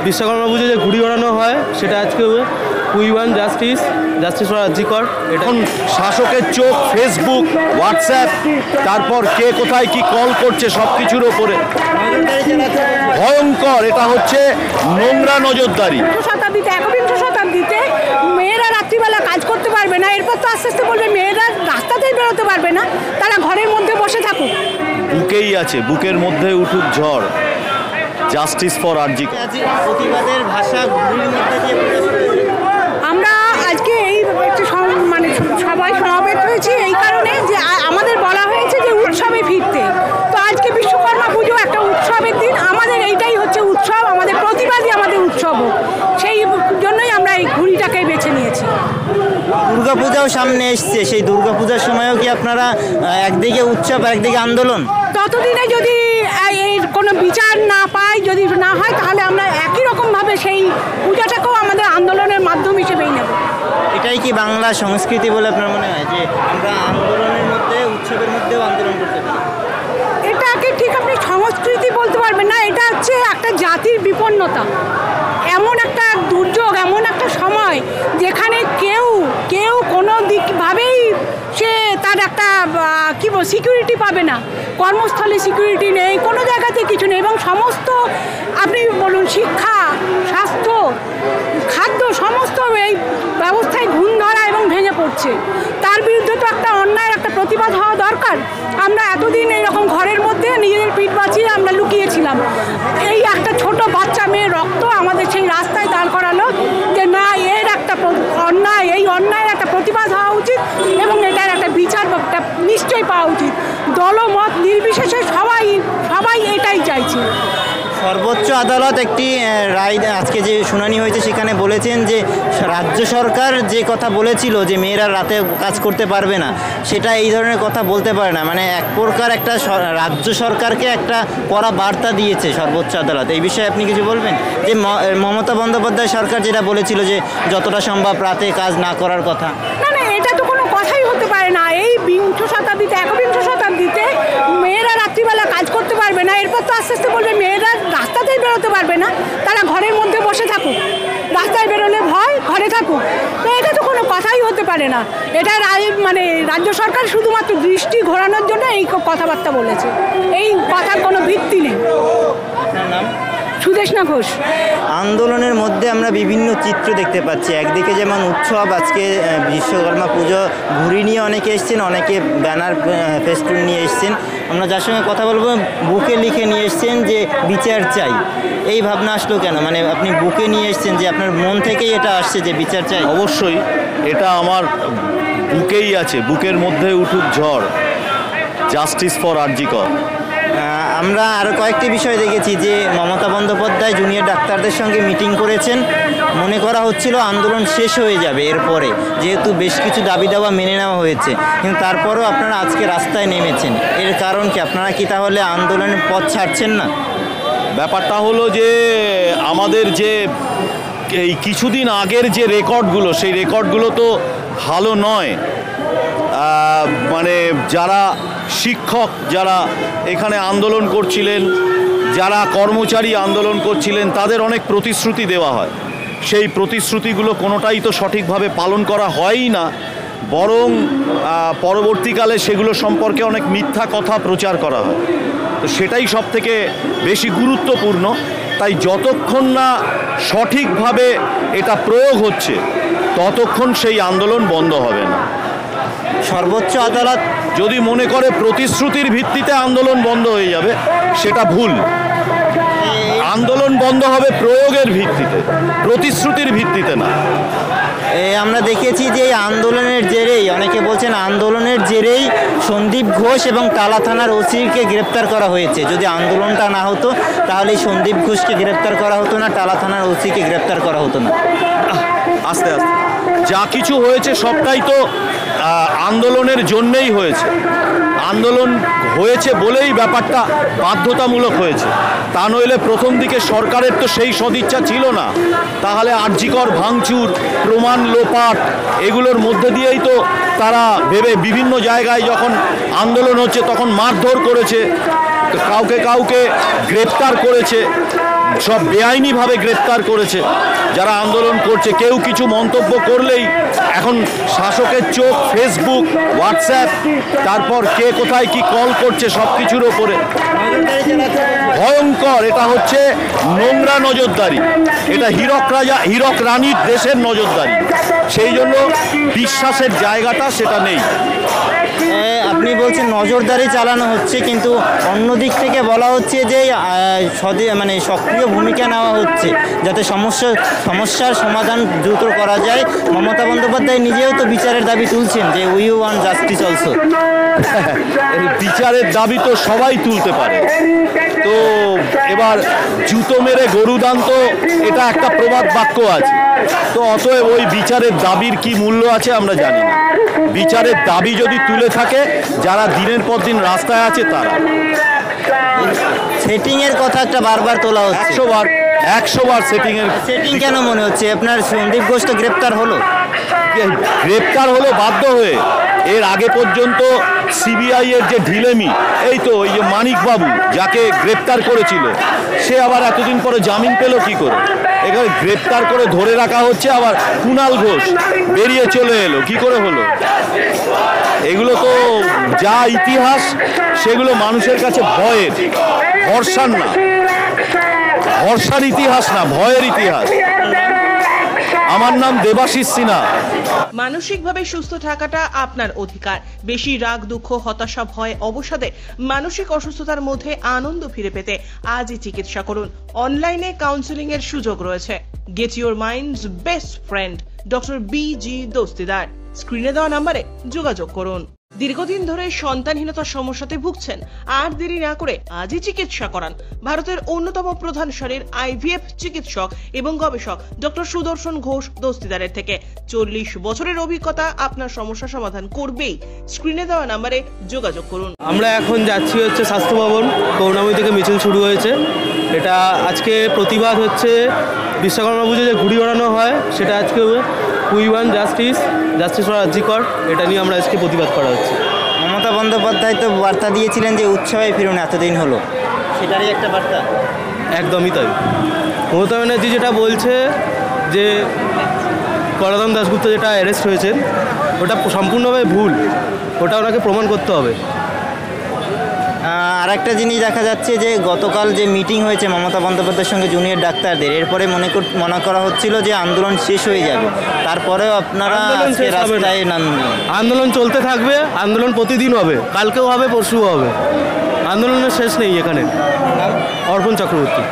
বিশ্বকর্মা পুজো যে ঘুড়ি ওড়ানো হয় সেটা আজকে we want justice for RG Kar. এখন শাসকের চোখ ফেসবুক, হোয়াটসঅ্যাপ, তারপর কে কোথায় কি কল করছে সব কিছুর ওপরে ভয়ঙ্কর। এটা হচ্ছে নোংরা নজরদারি। শতাব্দীতে, একবিংশ শতাব্দীতে মেয়েরা রাত্রিবেলা কাজ করতে পারবে না, এরপর তো আস্তে আস্তে বলবে মেয়েরা রাস্তাতেই বেরোতে পারবে না, তারা ঘরের মধ্যে বসে থাকুক। বুকেই আছে, বুকের মধ্যে উঠুক ঝড়, জাস্টিস ফর আরজিকর। প্রতিবাদের ভাষা ঘুরির মধ্যে দিয়ে আমরা আজকে এই মানে সবাই সমাবেত হয়েছি এই কারণে যে আমাদের বলা হয়েছে যে উৎসবে ফিরতে। তো আজকে বিশ্বকর্মা পুজো একটা উৎসবের দিন, আমাদের এইটাই হচ্ছে উৎসব, আমাদের প্রতিবাদী আমাদের উৎসব। সেই জন্যই আমরা এই ঘুড়িটাকে বেছে নিয়েছি। দুর্গাপূজাও সামনে এসছে, সেই দুর্গাপূজার সময়ও কি আপনারা একদিকে উৎসব আর একদিকে আন্দোলন? ততদিনে যদি এর কোনো বিচার না পাই, যদি না হয়, তাহলে আমরা একই রকমভাবে সেই পূজাটাকেও আমাদের আন্দোলনের মাধ্যম হিসেবেই নেব। এটাই কি বাংলা সংস্কৃতি বলে আপনার মনে হয় যে আমরা আন্দোলনের মধ্যে উৎসবের মধ্যেও আন্দোলন করতে পারি? এটাকে ঠিক আপনি সংস্কৃতি বলতে পারবেন না, এটা হচ্ছে একটা জাতির বিপন্নতা। এমন একটা দুর্যোগ, এমন একটা সময় যেখানে কেউ কোনো দিকভাবেই সে তার একটা সিকিউরিটি পাবে না। কর্মস্থলে সিকিউরিটি নেই, কোনো জায়গাতে কিছু নেই, এবং সমস্ত আপনি বলুন শিক্ষা, স্বাস্থ্য, খাদ্য, সমস্ত এই ব্যবস্থায় ঘুণ ধরা এবং ভেঙে পড়ছে। তার বিরুদ্ধে তো একটা অন্যায়ের একটা প্রতিবাদ হওয়া দরকার। আমরা এতদিন এইরকম ঘরের মধ্যে নিজেদের পিঠ বাঁচিয়ে আমরা লুকিয়েছিলাম। এই একটা ছোট বাচ্চা মেয়ের রক্ত আমাদের সেই রাস্তায় দাঁড় করালো যে না, এর একটা অন্যায়, এই অন্যায়ের একটা প্রতিবাদ হওয়া উচিত এবং এটার একটা বিচার নিশ্চয়ই পাওয়া উচিত। দলমত নির্বিশেষে সবাই এটাই চাইছে। সর্বোচ্চ আদালত একটি রায় আজকে যে শুনানি হয়েছে সেখানে বলেছেন যে রাজ্য সরকার যে কথা বলেছিল যে মেয়েরা রাতে কাজ করতে পারবে না, সেটা এই ধরনের কথা বলতে পারে না। মানে এক প্রকার একটা রাজ্য সরকারকে একটা কড়া বার্তা দিয়েছে সর্বোচ্চ আদালত। এই বিষয়ে আপনি কিছু বলবেন? যে মমতা বন্দ্যোপাধ্যায় সরকার যেটা বলেছিল যে যতটা সম্ভব রাতে কাজ না করার কথা। না, এটা তো কোনো কথাই হতে পারে না। এই বিংশ শতাব্দীতে, একবিংশ শতাব্দীতে মেয়েরা রাত্রিবেলা কাজ করতে পারবে না, এরপর তো আস্তে আস্তে বলবে মেয়েরা রাস্তাতেই বেরোতে পারবে না, তারা ঘরের মধ্যে বসে থাকুক, রাস্তায় বেরোলে ভয়, ঘরে থাকুক। তো এটা তো কোনো কথাই হতে পারে না। এটা মানে রাজ্য সরকার শুধুমাত্র দৃষ্টি ঘোরানোর জন্য এই কথাবার্তা বলেছে, এই কথার কোনো ভিত্তি নেই। আপনার নাম? সুদেষ্ণা ঘোষ। আন্দোলনের মধ্যে আমরা বিভিন্ন চিত্র দেখতে পাচ্ছি। একদিকে যেমন উৎসব, আজকে বিশ্বকর্মা পুজো, ঘুড়ি নিয়ে অনেকে এসছেন, অনেকে ব্যানার ফেস্টুন নিয়ে এসছেন। আমরা যার সঙ্গে কথা বলবো বুকে লিখে নিয়ে এসছেন যে বিচার চাই। এই ভাবনা আসলো কেন? মানে আপনি বুকে নিয়ে এসছেন যে আপনার মন থেকেই এটা আসছে যে বিচার চাই? অবশ্যই এটা আমার বুকেই আছে, বুকের মধ্যে উঠুক ঝড়, জাস্টিস ফর আরজিকর। আমরা আরও কয়েকটি বিষয় দেখেছি যে মমতা বন্দ্যোপাধ্যায় জুনিয়র ডাক্তারদের সঙ্গে মিটিং করেছেন। মনে করা হচ্ছিল আন্দোলন শেষ হয়ে যাবে এরপরে, যেহেতু বেশ কিছু দাবি দাওয়া মেনে নেওয়া হয়েছে, কিন্তু তারপরেও আপনারা আজকে রাস্তায় নেমেছেন। এর কারণ কি? আপনারা কি তাহলে আন্দোলনের পথ ছাড়ছেন না? ব্যাপারটা হলো যে আমাদের যে এই কিছুদিন আগের যে রেকর্ডগুলো, সেই রেকর্ডগুলো তো ভালো নয়। মানে যারা শিক্ষক, যারা এখানে আন্দোলন করছিলেন, যারা কর্মচারী আন্দোলন করছিলেন, তাদের অনেক প্রতিশ্রুতি দেওয়া হয়। সেই প্রতিশ্রুতিগুলো কোনোটাই তো সঠিকভাবে পালন করা হয়ই না, বরং পরবর্তীকালে সেগুলো সম্পর্কে অনেক মিথ্যা কথা প্রচার করা হয়। তো সেটাই সবথেকে বেশি গুরুত্বপূর্ণ। তাই যতক্ষণ না সঠিকভাবে এটা প্রয়োগ হচ্ছে, ততক্ষণ সেই আন্দোলন বন্ধ হবে না। সর্বোচ্চ আদালত যদি মনে করে প্রতিশ্রুতির ভিত্তিতে আন্দোলন বন্ধ হয়ে যাবে, সেটা ভুল। আন্দোলন বন্ধ হবে প্রয়োগের ভিত্তিতে, প্রতিশ্রুতির ভিত্তিতে না। আমরা দেখেছি যে এই আন্দোলনের জেরেই, অনেকে বলছেন আন্দোলনের জেরেই সন্দীপ ঘোষ এবং টালা থানার ওসিকে গ্রেপ্তার করা হয়েছে। যদি আন্দোলনটা না হতো তাহলে সন্দীপ ঘোষকে গ্রেপ্তার করা হতো না, টালা থানার ওসিকে গ্রেপ্তার করা হতো না। আস্তে আস্তে যা কিছু হয়েছে সবটাই তো আন্দোলনের জন্যেই হয়েছে। আন্দোলন হয়েছে বলেই ব্যাপারটা বাধ্যতামূলক হয়েছে। তা নইলে প্রথম দিকে সরকারের তো সেই সদিচ্ছা ছিল না। তাহলে আরজিকর ভাঙচুর, প্রমাণ লোপাট, এগুলোর মধ্যে দিয়েই তো তারা ভেবে বিভিন্ন জায়গায় যখন আন্দোলন হচ্ছে তখন মারধর করেছে, কাউকে গ্রেপ্তার করেছে। সব বেআইনিভাবে গ্রেপ্তার করেছে যারা আন্দোলন করছে। কেউ কিছু মন্তব্য করলেই এখন শাসকের চোখ ফেসবুক, হোয়াটসঅ্যাপ, তারপর কে কোথায় কি কল করছে সব কিছুর ওপরে। ভয়ঙ্কর, এটা হচ্ছে নোংরা নজরদারি, এটা হীরক রানীর দেশের নজরদারি। সেই জন্য বিশ্বাসের জায়গাটা সেটা নেই। আপনি বলছেন নজরদারি চালানো হচ্ছে, কিন্তু অন্য দিক থেকে বলা হচ্ছে যে মানে সক্রিয় ভূমিকা নেওয়া হচ্ছে যাতে সমস্যার সমাধান দ্রুত করা যায়। মমতা বন্দ্যোপাধ্যায় নিজেও তো বিচারের দাবি তুলছেন যে উই ওয়ান্ট জাস্টিস অলসো। বিচারের দাবি তো সবাই তুলতে পারে, তো এবার জুতো মেরে গরু দান, তো এটা একটা প্রবাদ বাক্য আছে। তো অতএব ওই বিচারের দাবির কি মূল্য আছে আমরা জানি না। বিচারের দাবি যদি তুলে থাকে যারা দিনের পর দিন রাস্তায় আছে তারা। সেটিংয়ের কথা একটা বারবার তোলা হচ্ছে, 100 বার সেটিং কেন মনে হচ্ছে? আপনার সন্দীপ ঘোষ তো গ্রেপ্তার হলো বাধ্য হয়ে। এর আগে পর্যন্ত সিবিআই এর যে ঢিলেমি, এই তো ওই যে মানিক বাবু যাকে গ্রেপ্তার করেছিল, সে আবার এতদিন পরে জামিন পেল কি করে? এখানে গ্রেপ্তার করে ধরে রাখা হচ্ছে, আবার কুণাল ঘোষ বেরিয়ে চলে এলো, কি করে হলো? এগুলো তো যা ইতিহাস, সেগুলো মানুষের কাছে ভয়ের, ভরসার ইতিহাস না, ভয়ের ইতিহাস। আমার নাম দেবাশিস সিনহা। মানসিকভাবে সুস্থ থাকাটা আপনার অধিকার। বেশি রাগ, দুঃখ, হতাশা, ভয়, অবসাদে মানসিক অসুস্থতার মধ্যে আনন্দ ফিরে পেতে আজই চিকিৎসা করুন। অনলাইনে কাউন্সেলিং এর সুযোগ রয়েছে। Get your mind's best friend doctor B G. Dastidar. স্ক্রিনে দেওয়া নম্বরে যোগাযোগ করুন। দীর্ঘদিন ধরে সন্তানহীনতার সমস্যাতে ভুগছেন? আর দেরি না করে আজই চিকিৎসা করান। ভারতের অন্যতম প্রধান সারির আইভিএফ চিকিৎসক এবং গবেষক ডক্টর সুদর্শন ঘোষ দস্তিদারের থেকে 40 বছরের অভিজ্ঞতা আপনার সমস্যা সমাধান করবেই। স্ক্রিনে দেওয়া নম্বরে যোগাযোগ করুন। আমরা এখন যাচ্ছি হচ্ছে স্বাস্থ্য ভবন, করুণাময়ী থেকে মিছিল শুরু হয়েছে। এটা আজকে প্রতিবাদ হচ্ছে বিশ্বকর্মা পুজো যে ঘুড়ি ওড়ানো হয়, সেটা আজকে উই ওয়ান্ট জাস্টিস ফর জিকর, এটা নিয়ে আমরা আজকে প্রতিবাদ করা হচ্ছে। মমতা বন্দ্যোপাধ্যায় তো বার্তা দিয়েছিলেন যে উৎসবে ফিরুন, এতদিন হলো, সেটারই একটা বার্তা। একদমই তাই। মমতা ব্যানার্জি যেটা বলছে যে করদাম দাশগুপ্ত যেটা অ্যারেস্ট হয়েছেন, ওটা সম্পূর্ণভাবে ভুল, ওটা ওনাকে প্রমাণ করতে হবে। আর একটা জিনিস দেখা যাচ্ছে যে গতকাল যে মিটিং হয়েছে মমতা বন্দ্যোপাধ্যায়ের সঙ্গে জুনিয়র ডাক্তারদের, এরপরে মনে করা হচ্ছিল যে আন্দোলন শেষ হয়ে যাবে, তারপরেও আপনারা রাস্তায় নামবেন। আন্দোলন চলতে থাকবে, আন্দোলন প্রতিদিন হবে, কালকেও হবে, পরশুও হবে। আন্দোলনের শেষ নেই এখানে। অর্পণ চক্রবর্তী।